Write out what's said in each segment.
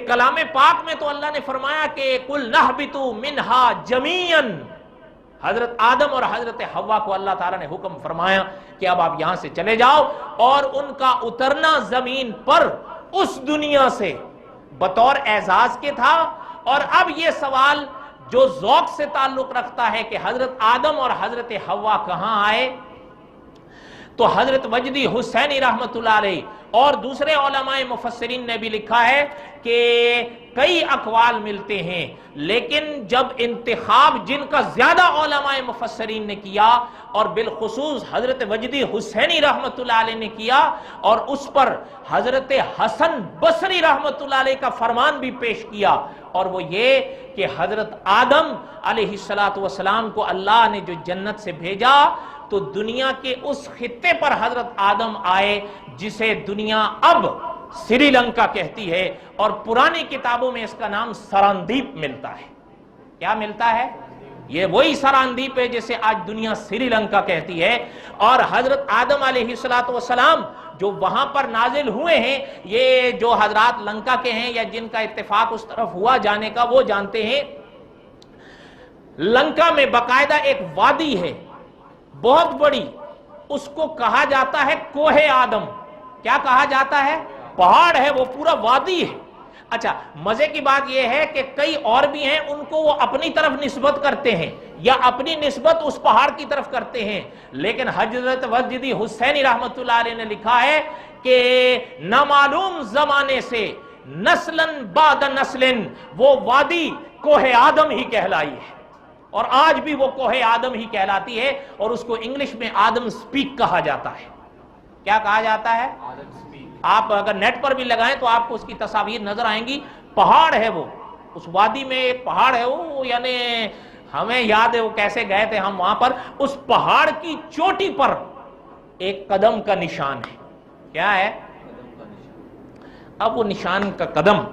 کلام پاک میں تو اللہ نے فرمایا کہ کل نہبتو منہا جمیعن، حضرت آدم اور حضرت حوا کو اللہ تعالیٰ نے حکم فرمایا کہ اب آپ یہاں سے چلے جاؤ، اور ان کا اترنا زمین پر اس دنیا سے بطور اعزاز کے تھا۔ اور اب یہ سوال جو ذوق سے تعلق رکھتا ہے کہ حضرت آدم اور حضرت حوا کہاں آئے، تو حضرت وجدی حسینی رحمت اللہ علیہ اور دوسرے علماء مفسرین نے بھی لکھا ہے کہ کئی اقوال ملتے ہیں، لیکن جب انتخاب جن کا زیادہ علماء مفسرین نے کیا اور بالخصوص حضرت وجدی حسینی رحمت اللہ علیہ نے کیا، اور اس پر حضرت حسن بصری رحمت اللہ علیہ کا فرمان بھی پیش کیا، اور وہ یہ کہ حضرت آدم علیہ السلام کو اللہ نے جو جنت سے بھیجا تو دنیا کے اس خطے پر حضرت آدم آئے جسے دنیا اب سری لنکا کہتی ہے، اور پرانی کتابوں میں اس کا نام سراندیپ ملتا ہے۔ کیا ملتا ہے؟ یہ وہی سراندیپ ہے جسے آج دنیا سری لنکا کہتی ہے۔ اور حضرت آدم علیہ السلام جو وہاں پر نازل ہوئے ہیں، یہ جو حضرات لنکا کے ہیں یا جن کا اتفاق اس طرف ہوا جانے کا وہ جانتے ہیں، لنکا میں باقاعدہ ایک وادی ہے بہت بڑی، اس کو کہا جاتا ہے کوہ آدم۔ کیا کہا جاتا ہے؟ پہاڑ ہے، وہ پورا وادی ہے۔ اچھا، مزے کی بات یہ ہے کہ کئی اور بھی ہیں، ان کو وہ اپنی طرف نسبت کرتے ہیں یا اپنی نسبت اس پہاڑ کی طرف کرتے ہیں، لیکن حضرت وجدی حسینی رحمت اللہ علیہ نے لکھا ہے کہ نامعلوم زمانے سے نسلن بعد نسلن وہ وادی کوہ آدم ہی کہلائی ہے، اور آج بھی وہ کوہ آدم ہی کہلاتی ہے، اور اس کو انگلش میں آدم سپیک کہا جاتا ہے۔ کیا کہا جاتا ہے؟ آپ اگر نیٹ پر بھی لگائیں تو آپ کو اس کی تصاویر نظر آئیں گی۔ پہاڑ ہے وہ، اس وادی میں ایک پہاڑ ہے وہ، یعنی ہمیں یاد ہے وہ کیسے گئے تھے ہم وہاں پر، اس پہاڑ کی چوٹی پر ایک قدم کا نشان ہے۔ کیا ہے؟ اب وہ نشان کا قدم،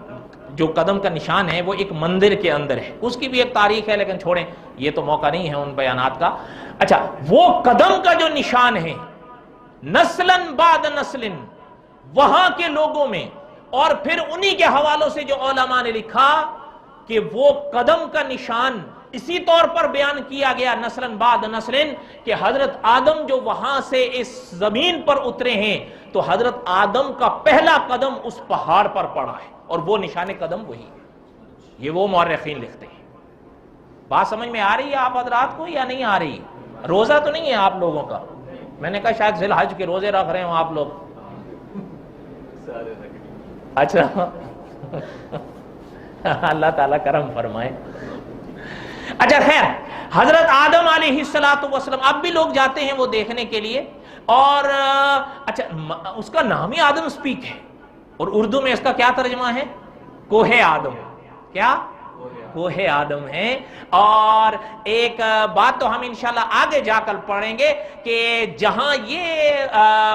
جو قدم کا نشان ہے وہ ایک مندر کے اندر ہے، اس کی بھی ایک تاریخ ہے، لیکن چھوڑیں، یہ تو موقع نہیں ہے ان بیانات کا۔ اچھا، وہ قدم کا جو نشان ہے نسلن بعد نسلن وہاں کے لوگوں میں، اور پھر انہی کے حوالوں سے جو علماء نے لکھا کہ وہ قدم کا نشان اسی طور پر بیان کیا گیا نسلن بعد نسلن کہ حضرت آدم جو وہاں سے اس زمین پر اترے ہیں تو حضرت آدم کا پہلا قدم اس پہاڑ پر پڑا ہے، اور وہ نشان قدم وہی ہے۔ یہ وہ مورخین لکھتے ہیں۔ بات سمجھ میں آ رہی ہے آپ حضرات کو یا نہیں آ رہی؟ روزہ تو نہیں ہے آپ لوگوں کا؟ میں نے کہا شاید ذی الحج کے روزے رکھ رہے ہوں آپ لوگ۔ اچھا، اللہ تعالیٰ کرم فرمائے۔ اچھا خیر، حضرت آدم علیہ السلام اب بھی لوگ جاتے ہیں وہ دیکھنے کے لیے، اور اچھا اس کا نام ہی آدم سپیک ہے، اور اردو میں اس کا کیا ترجمہ ہے؟ کوہ آدم۔ کیا؟ کوہ آدم ہے۔ اور ایک بات تو ہم انشاءاللہ آگے جا کر پڑھیں گے کہ جہاں یہ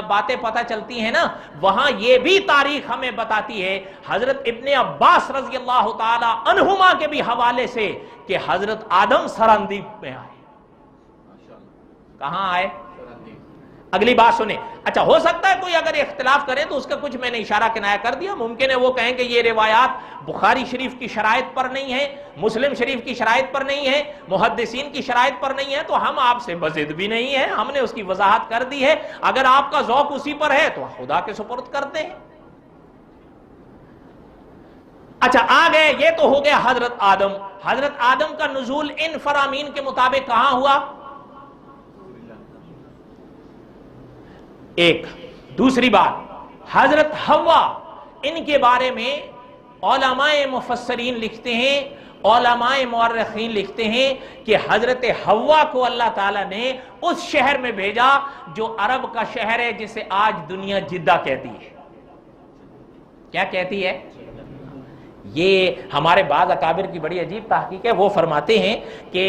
باتیں پتہ چلتی ہیں نا، وہاں یہ بھی تاریخ ہمیں بتاتی ہے حضرت ابن عباس رضی اللہ تعالی عنہما کے بھی حوالے سے کہ حضرت آدم سراندیپ میں آئے۔ کہاں آئے؟ اگلی بات سنیں۔ اچھا، ہو سکتا ہے کوئی اگر اختلاف کرے تو اس کا کچھ میں نے اشارہ کنایہ کر دیا، ممکن ہے وہ کہیں کہ یہ روایات بخاری شریف کی شرائط پر نہیں ہے، مسلم شریف کی شرائط پر نہیں ہے، محدثین کی شرائط پر نہیں ہے، تو ہم آپ سے بضد بھی نہیں ہے، ہم نے اس کی وضاحت کر دی ہے۔ اگر آپ کا ذوق اسی پر ہے تو خدا کے سپرد کرتے ہیں۔ اچھا، آگے یہ تو ہو گیا حضرت آدم۔ حضرت آدم کا نزول ان فرامین کے مطابق کہاں ہوا؟ ایک دوسری بات، حضرت حوا، ان کے بارے میں علماء مفسرین لکھتے ہیں، علماء مورخین لکھتے ہیں کہ حضرت حوا کو اللہ تعالیٰ نے اس شہر میں بھیجا جو عرب کا شہر ہے جسے آج دنیا جدہ کہتی ہے۔ کیا کہتی ہے؟ یہ ہمارے بعض اکابر کی بڑی عجیب تحقیق ہے، وہ فرماتے ہیں کہ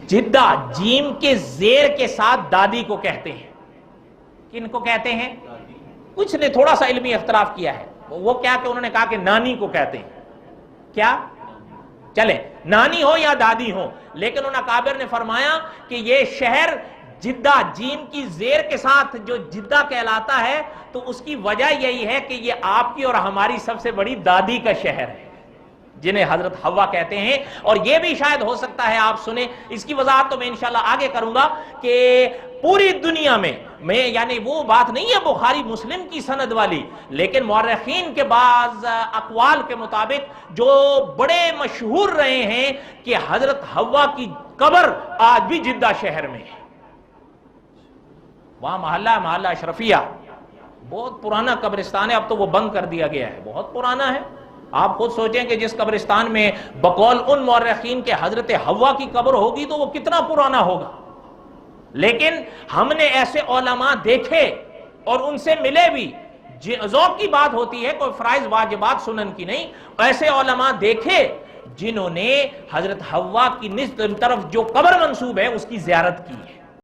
جدہ جیم کے زیر کے ساتھ دادی کو کہتے ہیں۔ کن کو کہتے ہیں؟ کچھ نے تھوڑا سا علمی اختلاف کیا ہے، وہ کیا کہ انہوں نے کہا کہ نانی کو کہتے ہیں۔ کیا؟ چلے نانی ہو یا دادی ہو، لیکن ان اکابر نے فرمایا کہ یہ شہر جدہ جیم کی زیر کے ساتھ جو جدہ کہلاتا ہے تو اس کی وجہ یہی ہے کہ یہ آپ کی اور ہماری سب سے بڑی دادی کا شہر ہے جنہیں حضرت حوا کہتے ہیں. اور یہ بھی شاید ہو سکتا ہے آپ سنیں, اس کی وضاحت تو میں انشاءاللہ آگے کروں گا, کہ پوری دنیا میں یعنی وہ بات نہیں ہے بخاری مسلم کی سند والی, لیکن مورخین کے بعض اقوال کے مطابق جو بڑے مشہور رہے ہیں کہ حضرت حوا کی قبر آج بھی جدہ شہر میں ہے. وہاں محلہ اشرفیہ بہت پرانا قبرستان ہے, اب تو وہ بند کر دیا گیا ہے, بہت پرانا ہے. آپ خود سوچیں کہ جس قبرستان میں بقول ان مورخین کے حضرت حوا کی قبر ہوگی تو وہ کتنا پرانا ہوگا. لیکن ہم نے ایسے علماء دیکھے اور ان سے ملے بھی, ذوق کی بات ہوتی ہے, کوئی فرائض واجبات سنن کی نہیں, ایسے علماء دیکھے جنہوں نے حضرت حوا کی طرف جو قبر منسوب ہے اس کی زیارت کی ہے.